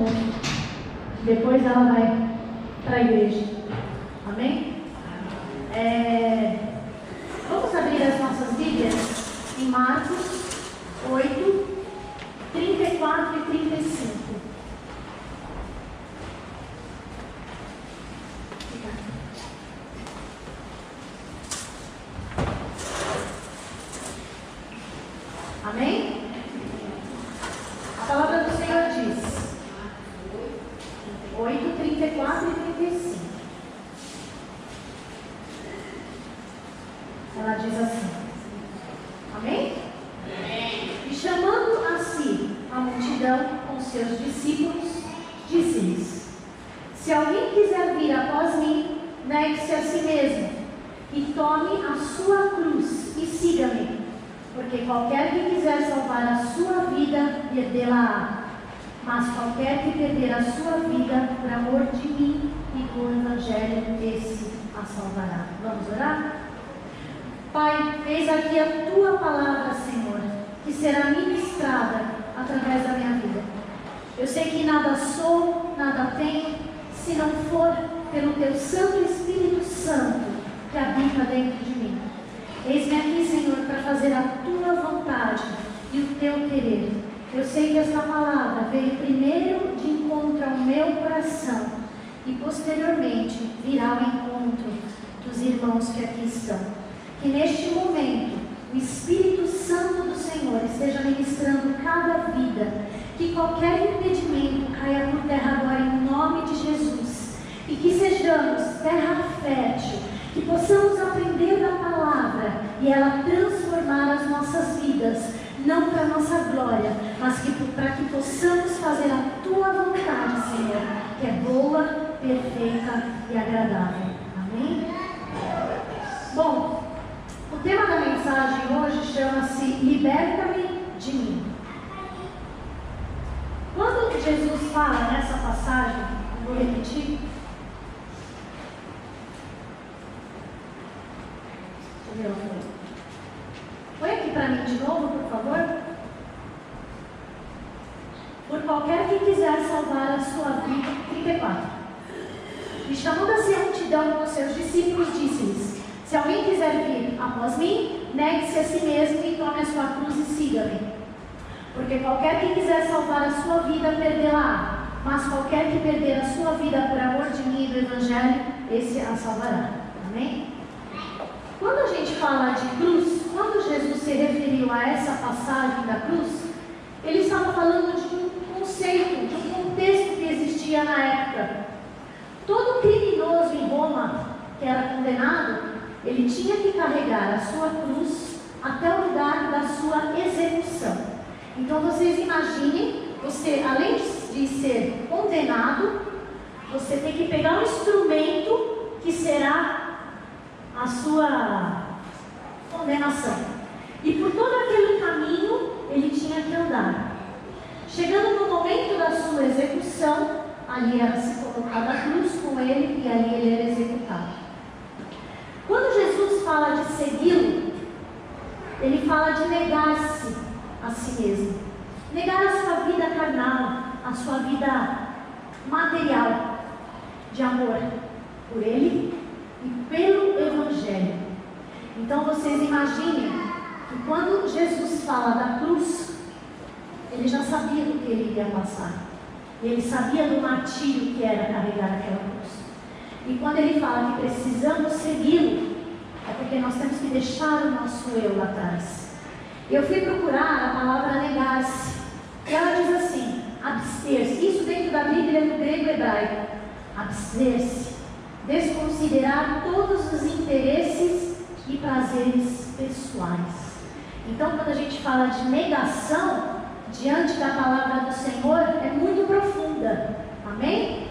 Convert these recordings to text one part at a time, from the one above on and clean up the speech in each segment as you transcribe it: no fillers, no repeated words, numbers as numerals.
almoço. Depois ela vai para a igreja. Amém? Vamos abrir as nossas Bíblias em Marcos 8, 34 e 35. Amém? A palavra do Senhor diz 8, 34 e 35. Ela diz assim. Amém? E chamando a si a multidão com seus discípulos, disse-lhes: se alguém quiser vir após mim, negue-se a si mesmo e tome a sua cruz e siga-me. Porque qualquer que quiser salvar a sua vida, perdê-la-á. Mas qualquer que perder a sua vida por amor de mim e do Evangelho, esse a salvará. Vamos orar? Pai, eis aqui a tua palavra, Senhor, que será ministrada através da minha vida. Eu sei que nada sou, nada tenho, se não for pelo teu Santo Espírito Santo que habita dentro de mim. Eis-me aqui, Senhor, para fazer a tua vontade e o teu querer. Eu sei que esta palavra veio primeiro de encontro ao meu coração e posteriormente virá ao encontro dos irmãos que aqui estão. Que neste momento o Espírito Santo do Senhor esteja ministrando cada vida, que qualquer impedimento caia por terra agora em nome de Jesus, e que sejamos terra fértil, que possamos aprender da palavra e ela transformar as nossas vidas, não para a nossa glória, mas para que possamos fazer a tua vontade, Senhor, que é boa, perfeita e agradável. Amém? Bom, o tema da mensagem hoje chama-se Liberta-me de mim. Quando Jesus fala nessa passagem, vou repetir. Põe aqui para mim de novo, por favor. Por qualquer que quiser salvar a sua vida. 34. E chamando a si a multidão com seus discípulos, disse-lhes: se alguém quiser vir após mim, negue-se a si mesmo e tome a sua cruz e siga-me. Porque qualquer que quiser salvar a sua vida, perdê-la-á. Mas qualquer que perder a sua vida por amor de mim e do Evangelho, esse a salvará. Amém? Quando a gente fala de cruz, quando Jesus se referiu a essa passagem da cruz, ele estava falando de um conceito, de um contexto que existia na época. Todo criminoso em Roma que era condenado, ele tinha que carregar a sua cruz até o lugar da sua execução. Então vocês imaginem, você, além de ser condenado, você tem que pegar um instrumento que será a sua condenação. E por todo aquele caminho ele tinha que andar. Chegando no momento da sua execução, ali era se colocada a cruz com ele e ali ele era executado. Quando Jesus fala de segui-lo, ele fala de negar-se a si mesmo. Negar a sua vida carnal, a sua vida material, de amor por ele e pelo Evangelho. Então vocês imaginem que quando Jesus fala da cruz, ele já sabia do que ele iria passar. Ele sabia do martírio que era carregar aquela cruz. E quando ele fala que precisamos segui-lo, é porque nós temos que deixar o nosso eu lá atrás. Eu fui procurar a palavra negar-se. E ela diz assim, abster-se. Isso dentro da Bíblia no grego hebraico. Abster-se. Desconsiderar todos os interesses e prazeres pessoais. Então, quando a gente fala de negação, diante da palavra do Senhor, é muito profunda. Amém?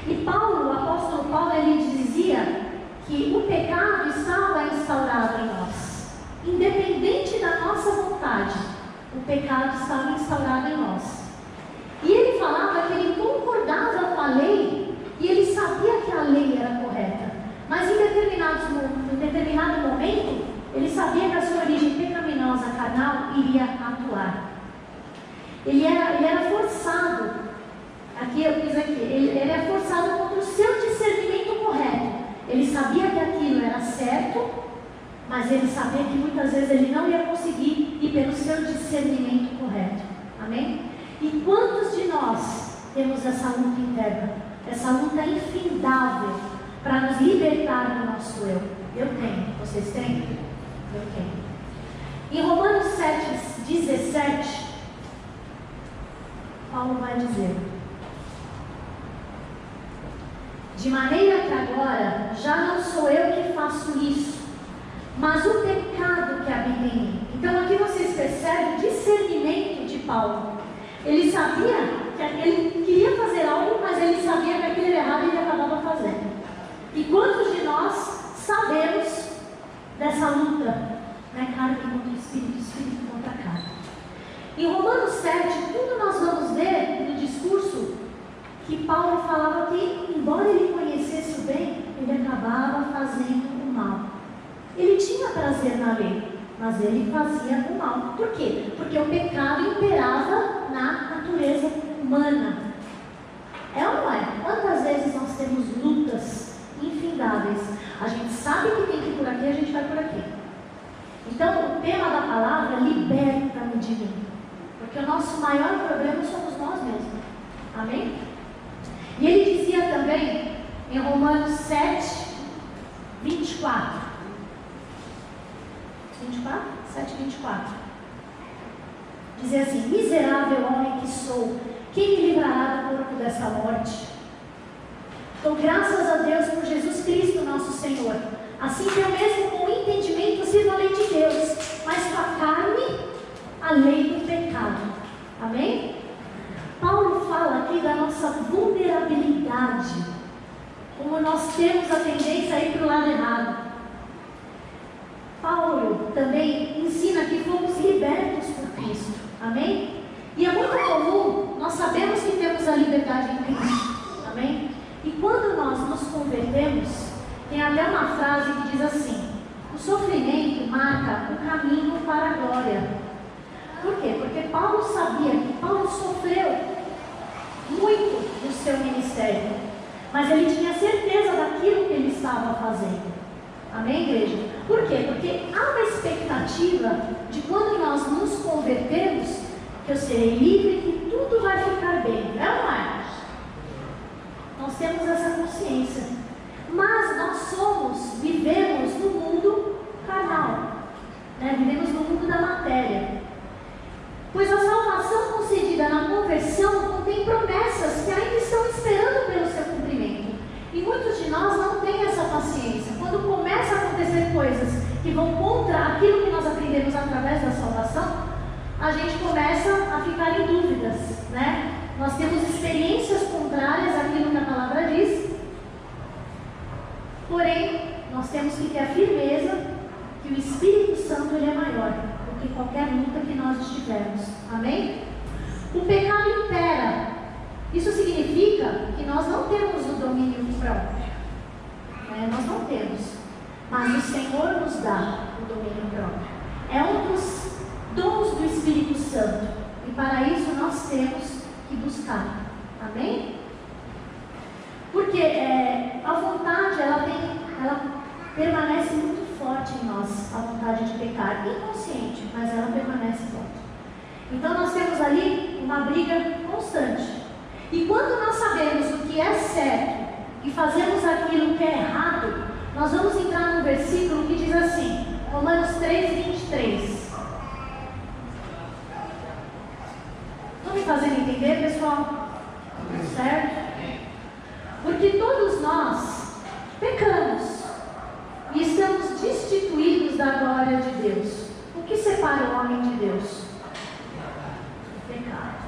E Paulo, o apóstolo Paulo, ele dizia que o pecado estava instaurado em nós. Independente da nossa vontade, o pecado estava instaurado em nós. E ele falava que ele concordava com a lei e ele sabia que a lei era correta. Mas em determinado momento, ele sabia que a sua origem pecaminosa carnal iria atuar. Ele era forçado mas ele sabia que muitas vezes ele não ia conseguir ir pelo seu discernimento correto. Amém? E quantos de nós temos essa luta interna, essa luta infindável para nos libertar do nosso eu? Eu tenho. Vocês têm? Eu tenho. Em Romanos 7:17, Paulo vai dizer: de maneira que agora já não sou eu que faço isso, mas o pecado que habita em mim. Então aqui vocês percebem o discernimento de Paulo. Ele sabia que ele queria fazer algo, mas ele sabia que aquilo era errado e ele acabava fazendo. E quantos de nós sabemos dessa luta, né? Carne contra o espírito, espírito contra a carne. Em Romanos 7, tudo nós vamos ver no discurso que Paulo falava que, embora ele conhecesse o bem, ele acabava fazendo o mal. Ele tinha prazer na lei, mas ele fazia o mal. Por quê? Porque o pecado imperava na natureza humana. É ou não é? Quantas vezes nós temos lutas infindáveis? A gente sabe que tem que ir por aqui, a gente vai por aqui. Então, o tema da palavra: liberta-me de mim. Porque o nosso maior problema somos nós mesmos. Amém? E ele dizia também, em Romanos 7:24. 7:24. Dizia assim: miserável homem que sou, quem me livrará do corpo dessa morte? Dou graças a Deus por Jesus Cristo nosso Senhor. Assim que eu mesmo com o entendimento sirvo a lei de Deus, mas com a carne a lei do pecado. Amém? Paulo fala aqui da nossa vulnerabilidade, como nós temos a tendência a ir para o lado errado. Paulo também ensina que fomos libertos por Cristo. Amém? E é muito comum, nós sabemos que temos a liberdade em Cristo. Amém? E quando nós nos convertemos, tem até uma frase que diz assim: o sofrimento marca o caminho para a glória. Por quê? Porque Paulo sabia que Paulo sofreu muito no seu ministério, mas ele tinha certeza daquilo que ele estava fazendo. Amém, igreja? Por quê? Porque há uma expectativa de quando nós nos convertemos, que eu serei livre e que tudo vai ficar bem. Não é, Marcos? Nós temos essa consciência. Mas nós vivemos no mundo carnal, né? Vivemos no mundo da matéria. Pois a salvação concedida na conversão contém promessas que ainda estão esperando pelo seu cumprimento. E muitos de nós não têm essa paciência. Quando começa a acontecer coisas que vão contra aquilo que nós aprendemos através da salvação, a gente começa a ficar em dúvidas, né? Nós temos experiências contrárias àquilo que a palavra diz. Porém, nós temos que ter a firmeza que o Espírito Santo ele é maior do que qualquer luta que nós estivermos. Amém? O pecado impera. Isso significa que nós não temos o domínio próprio. Nós não temos. Mas o Senhor nos dá o domínio próprio. É um dos dons do Espírito Santo. E para isso nós temos que buscar. Amém? Porque a vontade, ela permanece muito forte em nós, a vontade de pecar, inconsciente, mas ela permanece forte. Então nós temos ali uma briga constante. E quando nós sabemos o que é certo e fazemos aquilo que é errado, nós vamos entrar num versículo que diz assim, Romanos 3:23. Estão me fazendo entender, pessoal? Certo? Porque todos nós pecamos e estamos destituídos da glória de Deus. O que separa o homem de Deus? O pecado.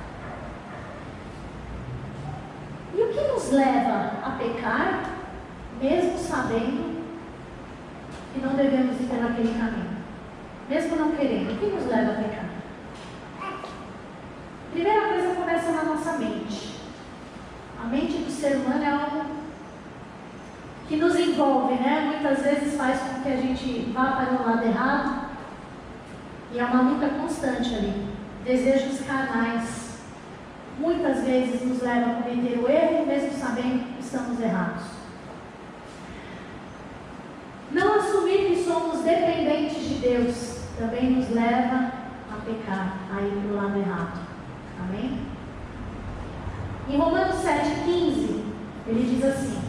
E o que nos leva a pecar, mesmo sabendo que não devemos ir por aquele caminho? Mesmo não querendo, o que nos leva a pecar? Primeira coisa começa na nossa mente. A mente do ser humano é algo que nos envolve, né? Muitas vezes faz com que a gente vá para o lado errado. E é uma luta constante ali. Desejos carnais muitas vezes nos levam a cometer o erro, mesmo sabendo que estamos errados. Não assumir que somos dependentes Deus também nos leva a pecar, a ir para o lado errado. Amém? Em Romanos 7,15, ele diz assim: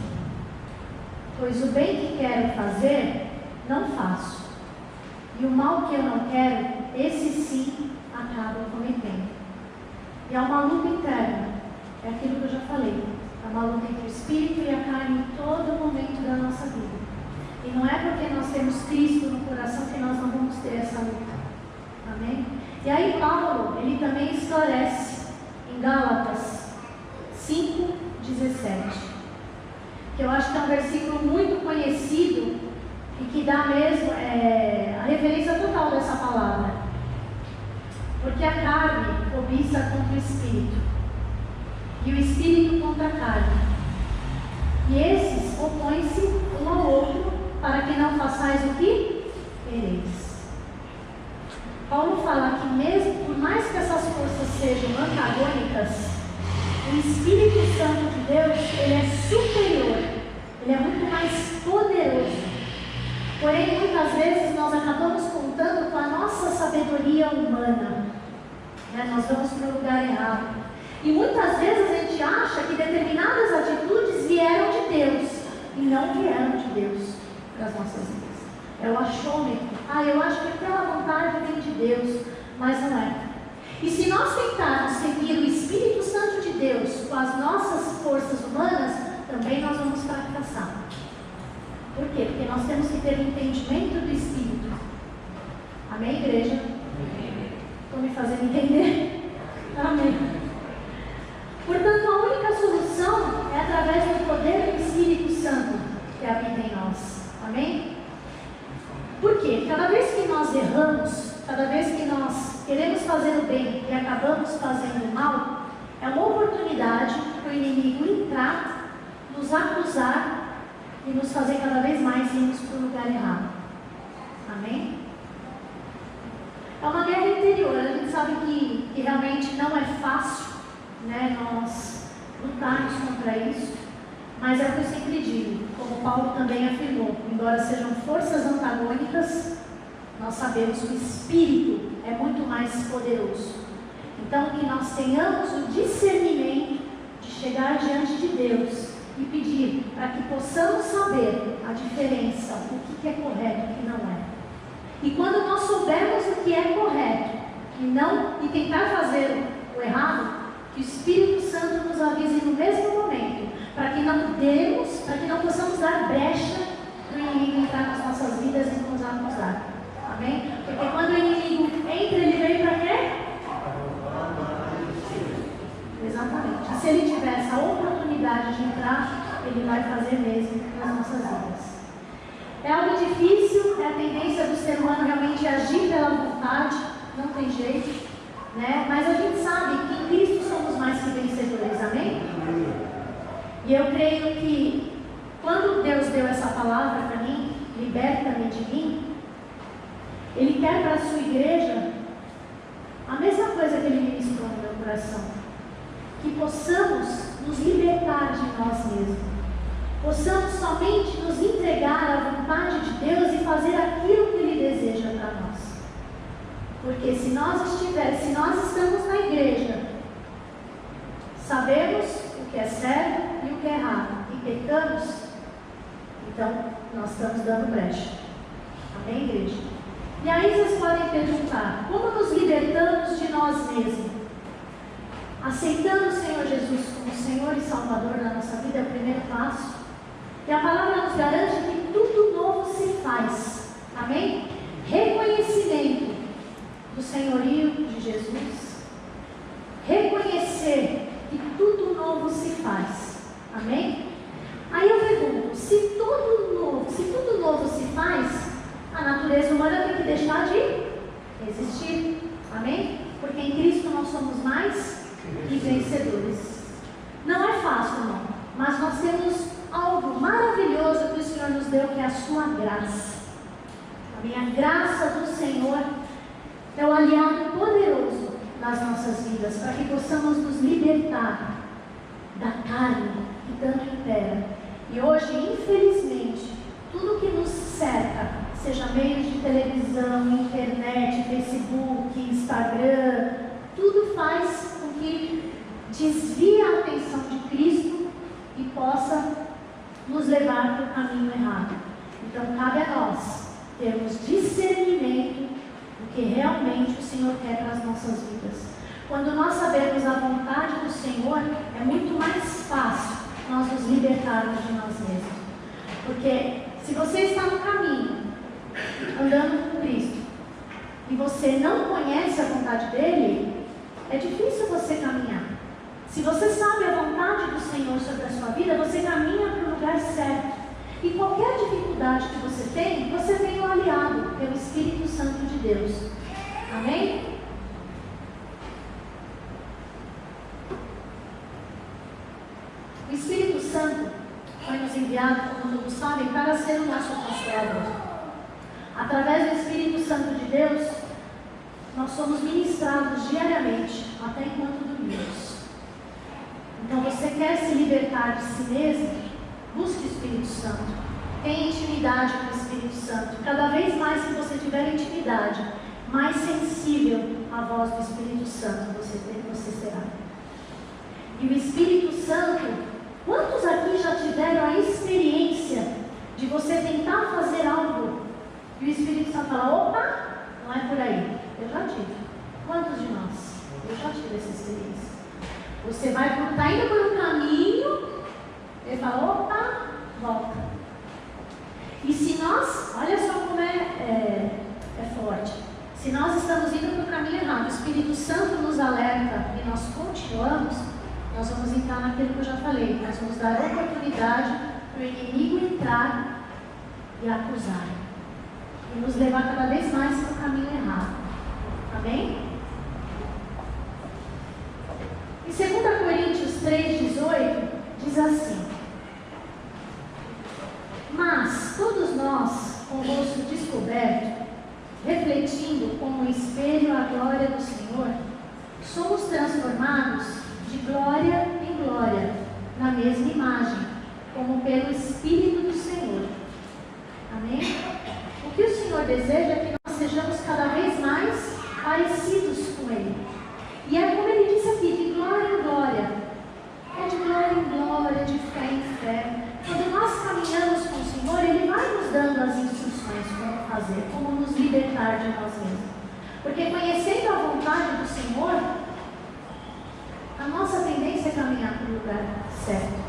pois o bem que quero fazer, não faço, e o mal que eu não quero, esse sim acabo cometendo. E há uma luta interna, é aquilo que eu já falei, é uma luta entre o espírito e a carne em todo momento da nossa vida. E não é porque nós temos Cristo no coração que nós não vamos ter essa luta. Amém? E aí Paulo, ele também esclarece em Gálatas 5,17, que eu acho que é um versículo muito conhecido e que dá mesmo a referência total dessa palavra. Porque a carne cobiça contra o espírito, e o espírito contra a carne, e esses opõem-se um ao outro, para que não façais o que quereis. Paulo fala que mesmo, por mais que essas forças sejam antagônicas, o Espírito Santo de Deus, ele é superior, ele é muito mais poderoso. Porém, muitas vezes nós acabamos contando com a nossa sabedoria humana, né? Nós vamos para o lugar errado. E muitas vezes a gente acha que determinadas atitudes vieram de Deus, e não vieram de Deus para as nossas vidas. É o achômetro. Eu acho que aquela vontade vem de Deus, mas não é. E se nós tentarmos seguir o Espírito Santo de Deus com as nossas forças humanas, também nós vamos fracassar. Por quê? Porque nós temos que ter o entendimento do Espírito. Amém, igreja? Estão me fazendo entender? Amém. Portanto, a única solução é através do poder do Espírito Santo que habita em nós. Amém? Por quê? Cada vez que nós erramos, cada vez que nós queremos fazer o bem e acabamos fazendo o mal, é uma oportunidade para o inimigo entrar, nos acusar e nos fazer cada vez mais irmos para o lugar errado. Amém? É uma guerra interior. A gente sabe que realmente não é fácil, né, nós lutarmos contra isso, mas é o que eu sempre digo, como Paulo também afirmou, embora sejam forças antagônicas, nós sabemos que o Espírito é muito mais poderoso. Então, que nós tenhamos o discernimento de chegar diante de Deus e pedir para que possamos saber a diferença, o que é correto e o que não é. E quando nós soubermos o que é correto e tentar fazer o errado, que o Espírito Santo nos avise no mesmo momento, para que não possamos dar brecha para o inimigo entrar nas nossas vidas e nos acusar. Amém? Porque quando o inimigo entra, ele vem para quê? Exatamente. E se ele tiver essa oportunidade de entrar, ele vai fazer mesmo nas nossas vidas. É algo difícil, é a tendência do ser humano realmente agir pela vontade, não tem jeito, né? Mas a gente sabe que em Cristo somos mais que vencedores, amém? E eu creio que quando Deus deu essa palavra para mim, liberta-me de mim, Ele quer para a sua igreja a mesma coisa que Ele ministrou no meu coração, que possamos nos libertar de nós mesmos, possamos somente nos entregar à vontade de Deus e fazer aquilo que Ele deseja para nós. Porque se nós estamos na igreja, sabemos o que é certo e o que é errado, e pecamos, então nós estamos dando brecha. Amém, igreja? E aí vocês podem perguntar, como nos libertamos de nós mesmos? Aceitando o Senhor Jesus como Senhor e Salvador da nossa vida é o primeiro passo. E a palavra nos garante que tudo novo se faz. Amém? Reconhecimento do senhorio de Jesus. Reconhecer que tudo novo se faz. Amém? Aí eu pergunto, se tudo novo se faz, a natureza humana tem que deixar de existir. Amém? Porque em Cristo nós somos mais que vencedores. Não é fácil, não. Mas nós temos algo maravilhoso que o Senhor nos deu, que é a sua graça. Amém? A graça do Senhor é o aliado poderoso nas nossas vidas, para que possamos nos libertar da carne que tanto impera. E hoje, infelizmente, tudo que nos cerca seja meios de televisão, internet, Facebook, Instagram, tudo faz com que desvie a atenção de Cristo e possa nos levar para o caminho errado. Então cabe a nós termos discernimento do que realmente o Senhor quer para as nossas vidas. Quando nós sabemos a vontade do Senhor, é muito mais fácil nós nos libertarmos de nós mesmos. Porque se você está no caminho, andando com Cristo, e você não conhece a vontade dEle, é difícil você caminhar. Se você sabe a vontade do Senhor sobre a sua vida, você caminha para o lugar certo. E qualquer dificuldade que você tem um aliado, que é o Espírito Santo de Deus. Amém? O Espírito Santo foi nos enviado, como todos sabem, para ser o nosso consolador. Através do Espírito Santo de Deus, nós somos ministrados diariamente, até enquanto dormimos. Então, você quer se libertar de si mesmo? Busque o Espírito Santo. Tenha intimidade com o Espírito Santo. Cada vez mais que você tiver intimidade, mais sensível à voz do Espírito Santo você será. E o Espírito Santo, quantos aqui já tiveram a experiência de você tentar fazer algo e o Espírito Santo fala, opa, não é por aí? Eu já tive. Quantos de nós? Eu já tive essa experiência. Você está indo por um caminho, ele fala, opa, volta. E se nós, olha só como é forte. Se nós estamos indo para o caminho errado, o Espírito Santo nos alerta e nós continuamos, nós vamos entrar naquilo que eu já falei. Nós vamos dar oportunidade para o inimigo entrar e acusar. E nos levar cada vez mais para o caminho errado. Amém? Em 2 Coríntios 3,18 diz assim: mas todos nós, com o rosto descoberto, refletindo como um espelho a glória do Senhor, somos transformados de glória em glória, na mesma imagem, como pelo Espírito do Senhor. Amém? O que o Senhor deseja é que nós sejamos cada vez mais parecidos com Ele. E é como Ele disse aqui, de glória em glória. É de glória em glória, de fé em fé. Quando nós caminhamos com o Senhor, Ele vai nos dando as instruções como fazer, como nos libertar de nós mesmos. Porque conhecendo a vontade do Senhor, a nossa tendência é caminhar para o lugar certo.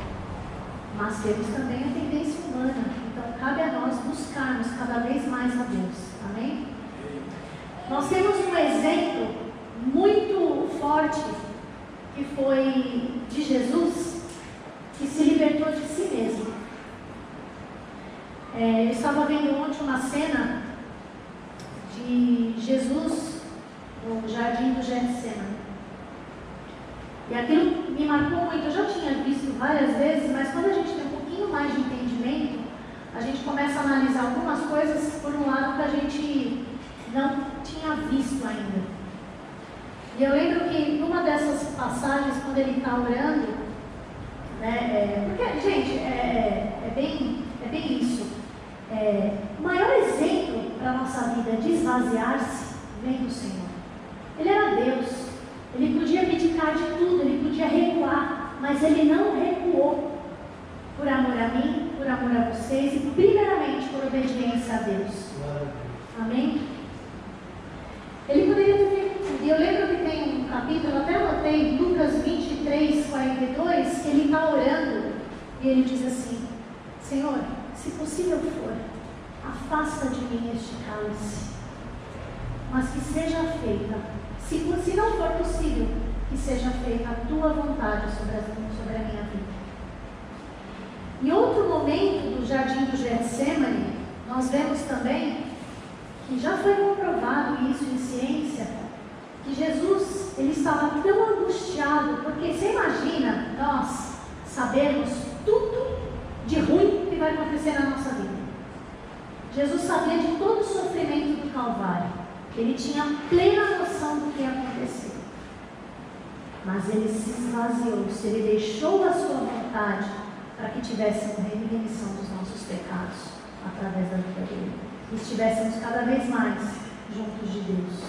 Mas temos também a tendência humana. Então cabe a nós buscarmos cada vez mais a Deus. Amém? Nós temos um exemplo muito forte que foi de Jesus, que se libertou de si mesmo. Eu estava vendo ontem uma cena de Jesus no jardim do Getsemane. E aquilo me marcou muito. Eu já tinha visto várias vezes, mas quando a gente tem um pouquinho mais de entendimento, a gente começa a analisar algumas coisas por um lado que a gente não tinha visto ainda. E eu lembro que numa dessas passagens, quando ele está orando, porque, gente, é bem isso. O maior exemplo para a nossa vida de esvaziar-se vem do Senhor. Ele era Deus. Ele podia abdicar de tudo, ele podia recuar, mas ele não recuou por amor a mim, por amor a vocês e primeiramente por obediência a Deus. Amém? Ele poderia ter feito. E eu lembro que tem um capítulo, até anotei, Lucas 23, 42, que ele está orando e ele diz assim: Senhor, se possível for, afasta de mim este cálice, mas que seja feita. Se não for possível, que seja feita a tua vontade sobre a minha vida. Em outro momento do jardim do Getsemane, nós vemos também que já foi comprovado isso em ciência, que Jesus ele estava tão angustiado, porque você imagina nós sabermos tudo de ruim que vai acontecer na nossa vida. Jesus sabia de todo o sofrimento do Calvário. Ele tinha plena noção do que ia acontecer. Mas ele se esvaziou-se, ele deixou a sua vontade para que tivéssemos remissão dos nossos pecados através da vida dele. e estivéssemos cada vez mais juntos de Deus.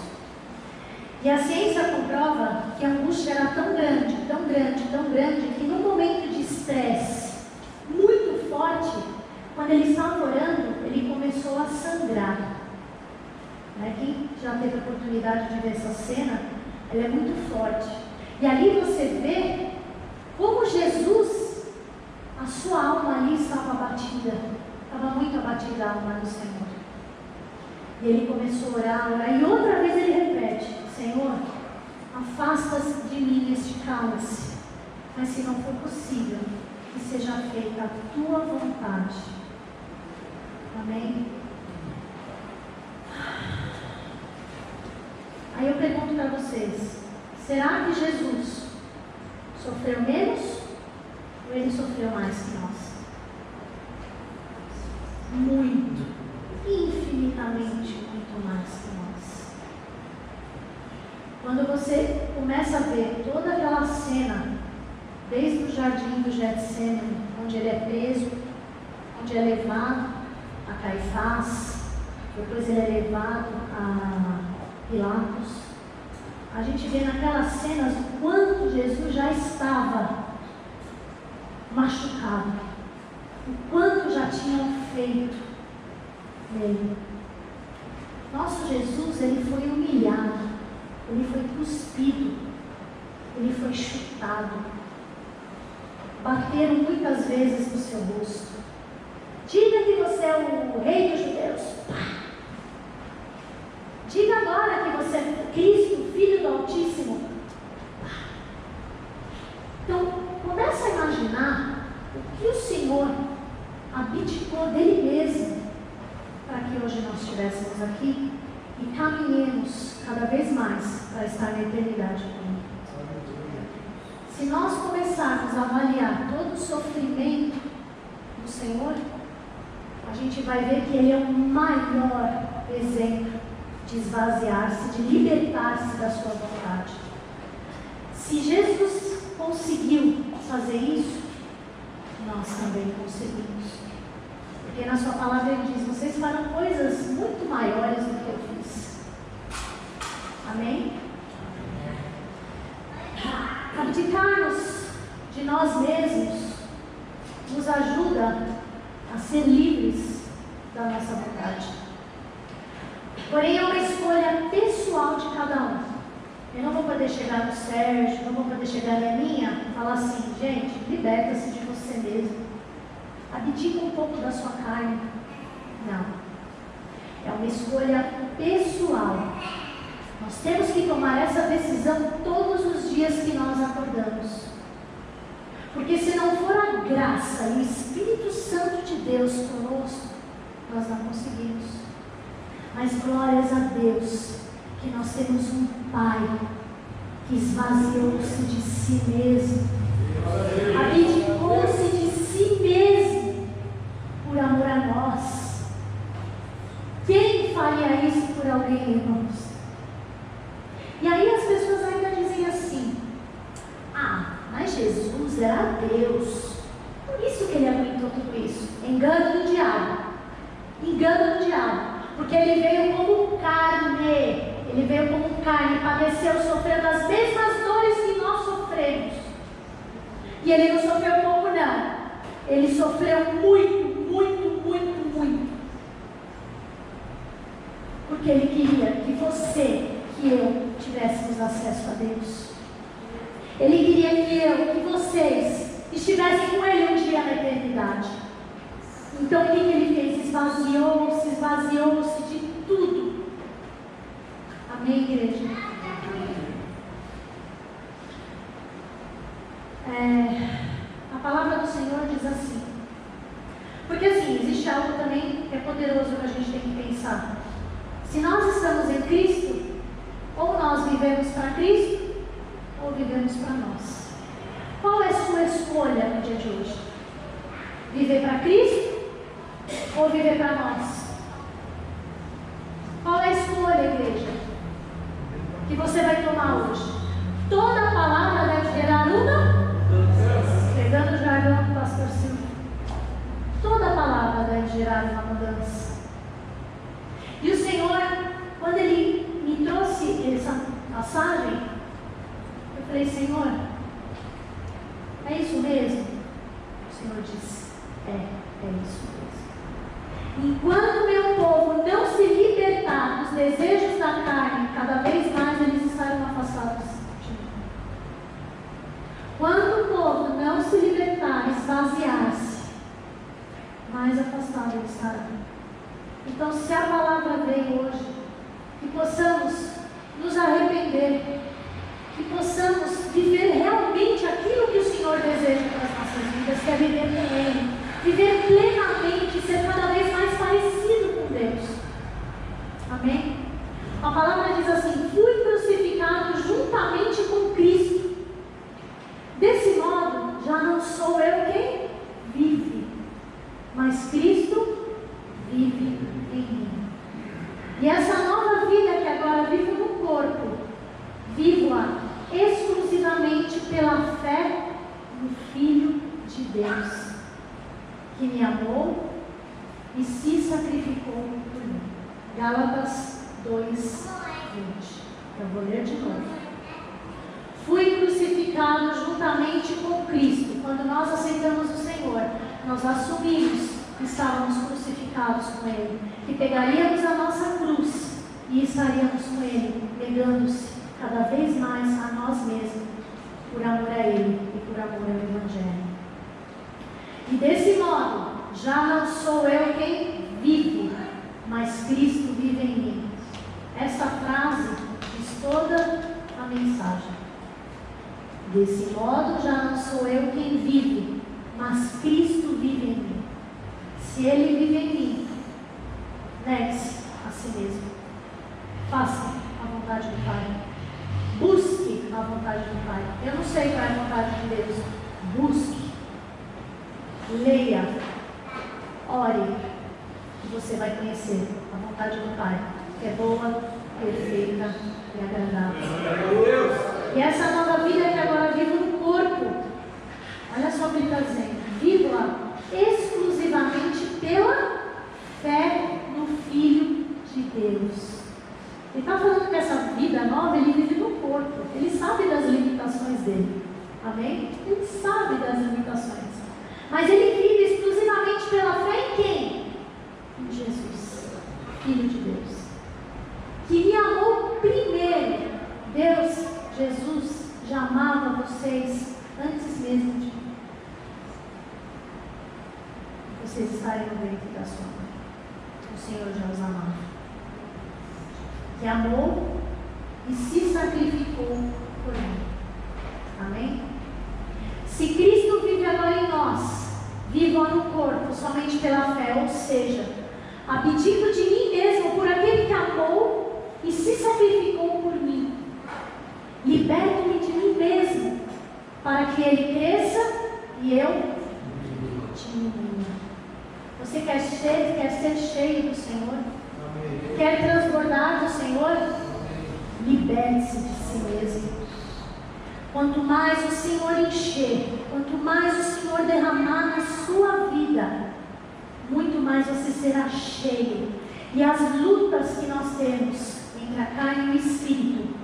E a ciência comprova que a angústia era tão grande, tão grande, tão grande, que num momento de estresse muito forte, quando ele estava orando, ele começou a sangrar. Quem já teve a oportunidade de ver essa cena, ela é muito forte. E ali você vê como Jesus, a sua alma ali estava abatida, estava muito abatida a alma do Senhor. E ele começou a orar, e outra vez ele repete: Senhor, afasta de mim este cálice, mas se não for possível, que seja feita a tua vontade. Amém? Aí eu pergunto para vocês: será que Jesus sofreu menos ou ele sofreu mais que nós? Muito, infinitamente muito mais que nós. Quando você começa a ver toda aquela cena, desde o jardim do Getsemane, onde ele é preso, onde é levado a Caifás, depois ele é levado a Pilatos, a gente vê naquelas cenas o quanto Jesus já estava machucado, o quanto já tinham feito nele. Nosso Jesus, ele foi humilhado, ele foi cuspido, ele foi chutado, bateram muitas vezes no seu rosto. Diga que você é o rei dos judeus. Diga agora que você é Cristo, Filho do Altíssimo. Então, começa a imaginar o que o Senhor abdicou dele mesmo para que hoje nós estivéssemos aqui e caminhemos cada vez mais para estar na eternidade com Ele. Se nós começarmos a avaliar todo o sofrimento do Senhor, a gente vai ver que Ele é o maior exemplo de esvaziar-se, de libertar-se da sua vontade. Se Jesus conseguiu fazer isso, nós também conseguimos. Porque na sua palavra Ele diz: vocês farão coisas muito maiores do que eu fiz. Amém? Abdicar-nos de nós mesmos nos ajuda a ser livres da nossa vontade. Porém, é uma escolha pessoal de cada um. Eu não vou poder chegar no Sérgio, não vou poder chegar na minha e falar assim: gente, liberta-se de você mesmo, abdica um pouco da sua carne. Não. É uma escolha pessoal. Nós temos que tomar essa decisão todos os dias que nós acordamos. Porque se não for a graça e o Espírito Santo de Deus conosco, nós não conseguimos. Mas glórias a Deus, que nós temos um Pai que esvaziou-se de si mesmo, abdicou-se de si mesmo por amor a nós. Quem faria isso por alguém, irmãos? E aí as pessoas ainda dizem assim: ah, mas Jesus era Deus, por isso que Ele aguentou tudo isso. Engano do diabo, engano do diabo. Porque Ele veio como carne, Ele veio como carne, padeceu, sofrendo as mesmas dores que nós sofremos. E Ele não sofreu pouco não, Ele sofreu muito, muito, muito, muito. Porque Ele queria que você, que eu, tivéssemos acesso a Deus. Ele queria que eu, que vocês, estivessem com Ele um dia na eternidade. Então o que Ele fez? Esvaziou-se de tudo. Amém, igreja? A palavra do Senhor diz assim. Porque assim, existe algo também que é poderoso que a gente tem que pensar. Se nós estamos em Cristo, ou nós vivemos para Cristo, ou vivemos para nós. Qual é a sua escolha no dia de hoje? Viver para Cristo ou viver para nós? Qual é a escolha, igreja, que você vai tomar hoje? Toda palavra deve gerar uma, pegando o jargão do pastor Silvio, toda palavra deve gerar uma mudança. É isso mesmo? O Senhor disse: é isso mesmo. Enquanto meu povo não se libertar dos desejos da carne, cada vez mais eles estarão afastados de mim. Quando o povo não se libertar, esvaziar-se, mais afastado ele estará. Então, se a palavra veio hoje, que possamos nos arrepender, que possamos viver realmente aquilo que o Senhor deseja para as nossas vidas, que é viver com Ele, viver plenamente, ser cada vez mais parecido com Deus. Amém? A palavra diz assim: fui crucificado juntamente com Cristo. Desse modo, já não sou eu quem vive, mas Cristo vive em mim. E essa nova vida que agora vivo no corpo, vivo-a exclusivamente pela fé no Filho de Deus, que me amou e se sacrificou por mim. Gálatas 2:20. Eu vou ler de novo. Fui crucificado juntamente com Cristo. Quando nós aceitamos o Senhor, nós assumimos que estávamos crucificados com Ele, que pegaríamos a nossa cruz e estaríamos com Ele, negando-se cada vez mais a nós mesmos, por amor a Ele e por amor ao Evangelho. E desse modo, já não sou eu quem vive, mas Cristo vive em mim. Essa frase diz toda a mensagem. Desse modo, já não sou eu quem vive, mas Cristo vive em mim. Se Ele vive em mim, negue-se a si mesmo. Faça a vontade do Pai. Busque a vontade do Pai. Eu não sei qual é a vontade de Deus. Busque. Leia. Ore. E você vai conhecer a vontade do Pai, que é boa, perfeita e agradável. E essa nova vida que agora vivo no corpo, olha só o que ele está dizendo: vivo-a exclusivamente pela fé no Filho de Deus. Ele está falando que essa vida nova ele vive no corpo. Ele sabe das limitações dele. Amém? Ele sabe das limitações. Mas ele vive exclusivamente pela fé em quem? Em Jesus, Filho de Deus, que me amou primeiro. Deus, Jesus, já amava vocês antes mesmo de vocês estarem no ventre da sua mãe. O Senhor já os amava. Que amou e se sacrificou por mim. Amém? Se Cristo vive agora em nós, vivo no corpo somente pela fé, ou seja, abdico de mim mesmo por aquele que amou e se sacrificou por mim. Liberto-me de mim mesmo, para que Ele cresça e eu diminua. Você quer ser cheio do Senhor? Amém. Quer transbordar do Senhor? Amém. Liberte-se de si mesmo. Quanto mais o Senhor encher, quanto mais o Senhor derramar na sua vida, muito mais você será cheio. E as lutas que nós temos entre a carne e o Espírito,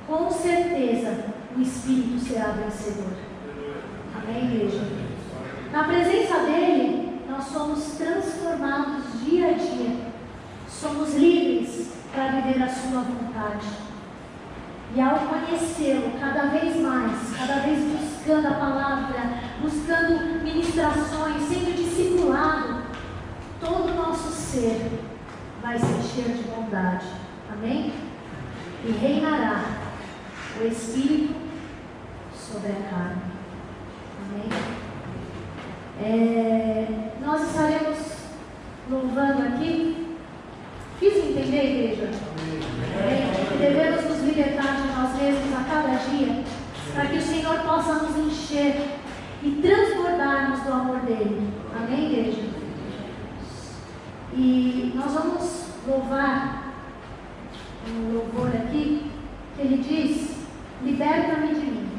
com certeza o Espírito será vencedor. Amém, igreja? Na presença dEle, nós somos transformados dia a dia. Somos livres para viver a sua vontade. E ao conhecê-lo cada vez mais, cada vez buscando a palavra, buscando ministrações, sendo discipulado, todo o nosso ser vai se encher de bondade. Amém? E reinará o Espírito sobre a carne. Amém? Nós estaremos louvando aqui. Fiz entender, igreja? Amém? Que devemos nos libertar de nós mesmos a cada dia, para que o Senhor possa nos encher e transbordarmos do amor dEle. Amém, igreja? E nós vamos louvar um louvor aqui, que ele diz: liberta-me de mim.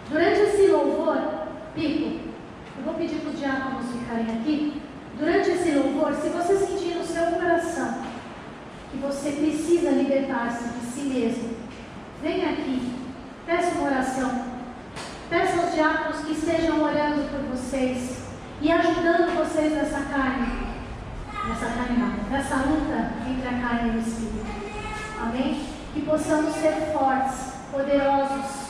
Durante esse louvor, Pico, eu vou pedir para os diáconos ficarem aqui. Durante esse louvor, se você sentir no seu coração que você precisa libertar-se de si mesmo, venha aqui, peça uma oração, peça aos diáconos que estejam orando por vocês e ajudando vocês nessa carne não, nessa luta entre a carne e o Espírito. Amém? Que possamos ser fortes, poderosos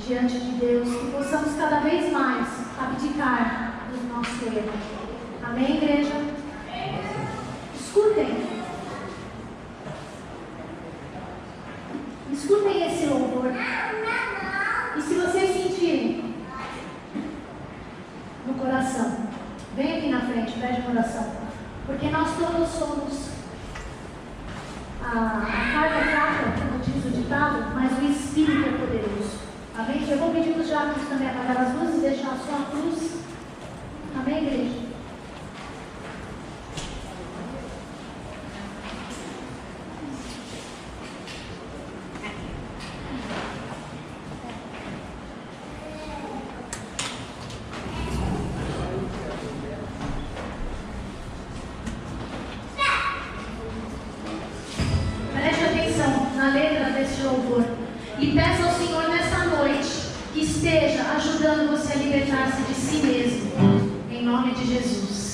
diante de Deus, que possamos cada vez mais abdicar do nosso erro. Amém, igreja? Escutem esse louvor. E se vocês sentirem no coração, vem aqui na frente, pede uma oração. Porque nós todos somos a carne é fraca, como diz o ditado, mas o Espírito é poderoso. Amém? Eu vou pedir para os diáconos também apagar as luzes e deixar só a cruz. Amém, igreja? Preste atenção na letra deste louvor e peça ao Senhor nessa noite que esteja ajudando você a libertar-se de si mesmo, em nome de Jesus.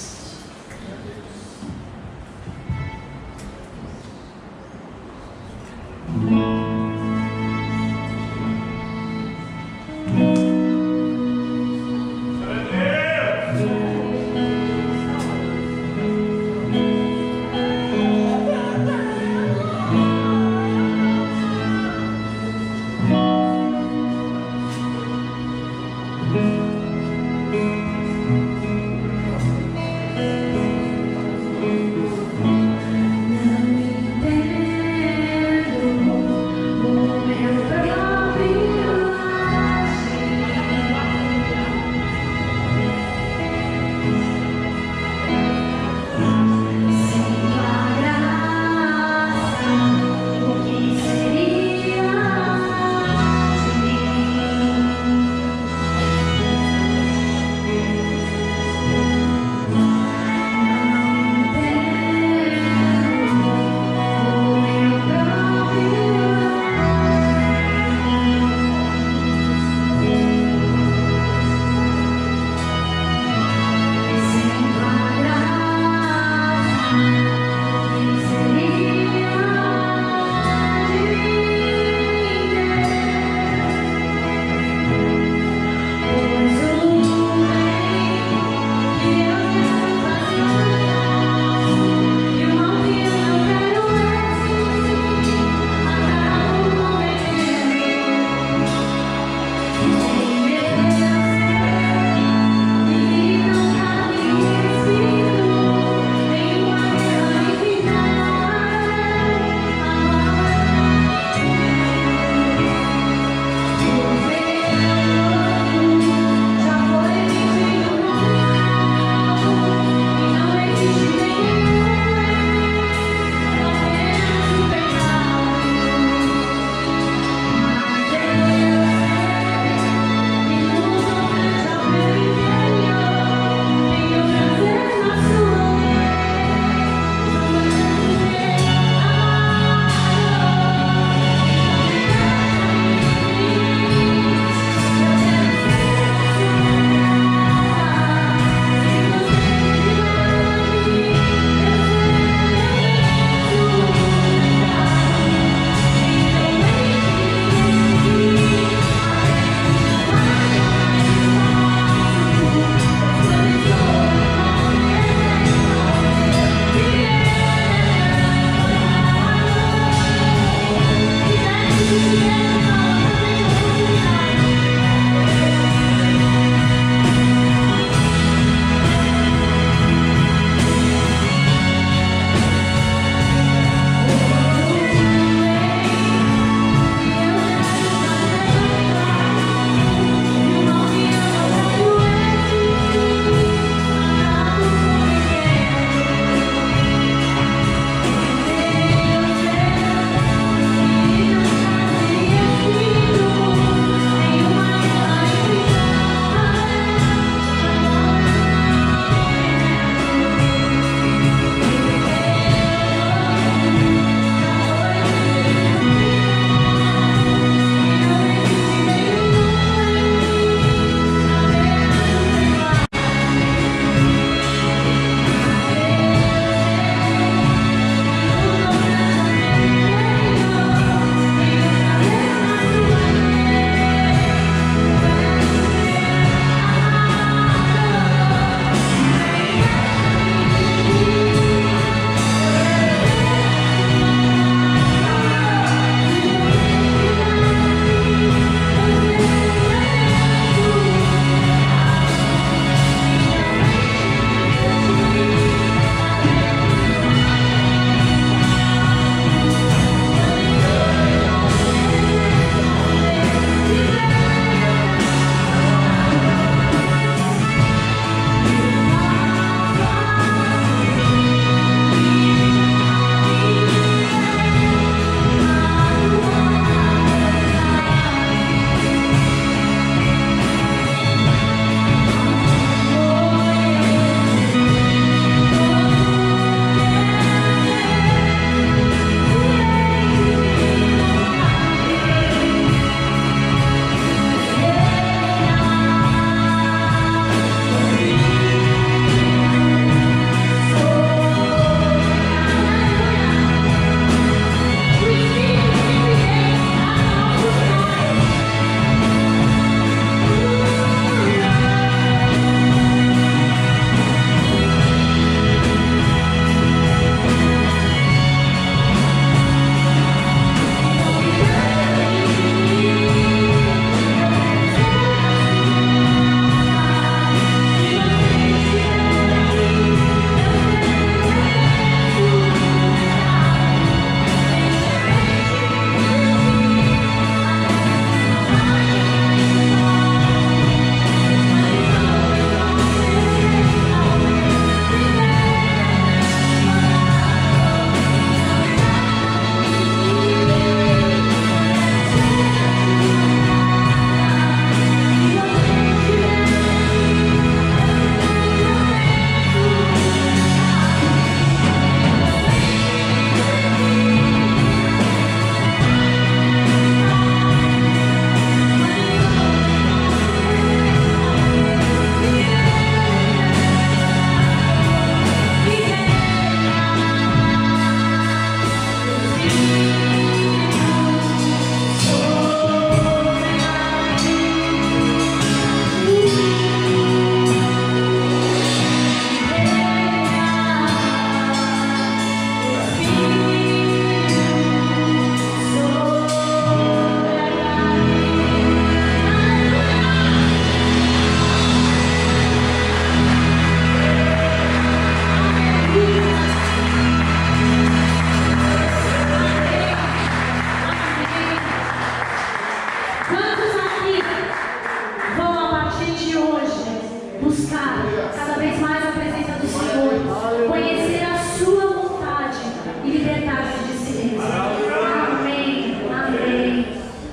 buscar cada vez mais a presença do Senhor, conhecer a sua vontade e libertar-se de si mesmo. Amém, amém,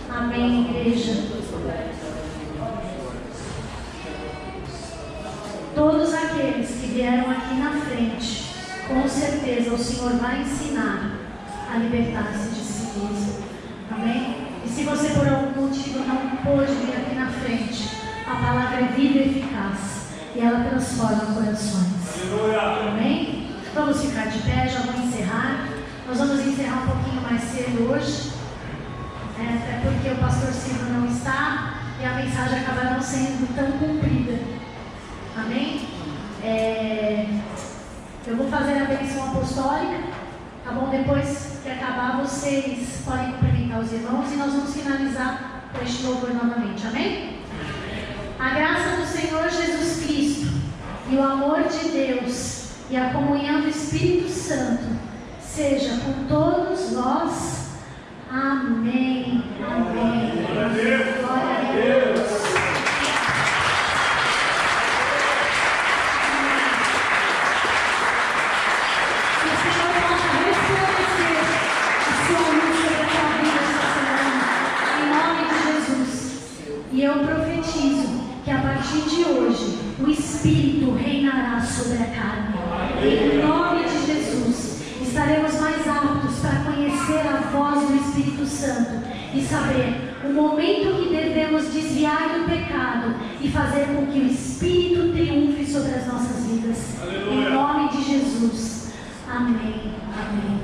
amém, igreja. Todos aqueles que vieram aqui na frente, com certeza o Senhor vai ensinar a libertar-se de si mesmo. Amém? E se você por algum motivo não pôde vir aqui na frente, a palavra é viva e eficaz e ela transforma corações. Amém? Vamos ficar de pé, já vou encerrar. Nós vamos encerrar um pouquinho mais cedo hoje, até porque o pastor Silva não está e a mensagem acaba não sendo tão cumprida. Amém? Eu vou fazer a bênção apostólica, tá bom? Depois que acabar, vocês podem cumprimentar os irmãos e nós vamos finalizar com este louvor novamente. Amém? A graça do Senhor Jesus Cristo e o amor de Deus e a comunhão do Espírito Santo seja com todos nós. Amém. Amém. Glória a Deus. E eu profetizo que a partir de hoje o Espírito reinará sobre a carne. Em nome de Jesus, estaremos mais aptos para conhecer a voz do Espírito Santo e saber o momento que devemos desviar do pecado e fazer com que o Espírito triunfe sobre as nossas vidas. Aleluia. Em nome de Jesus. Amém. Amém.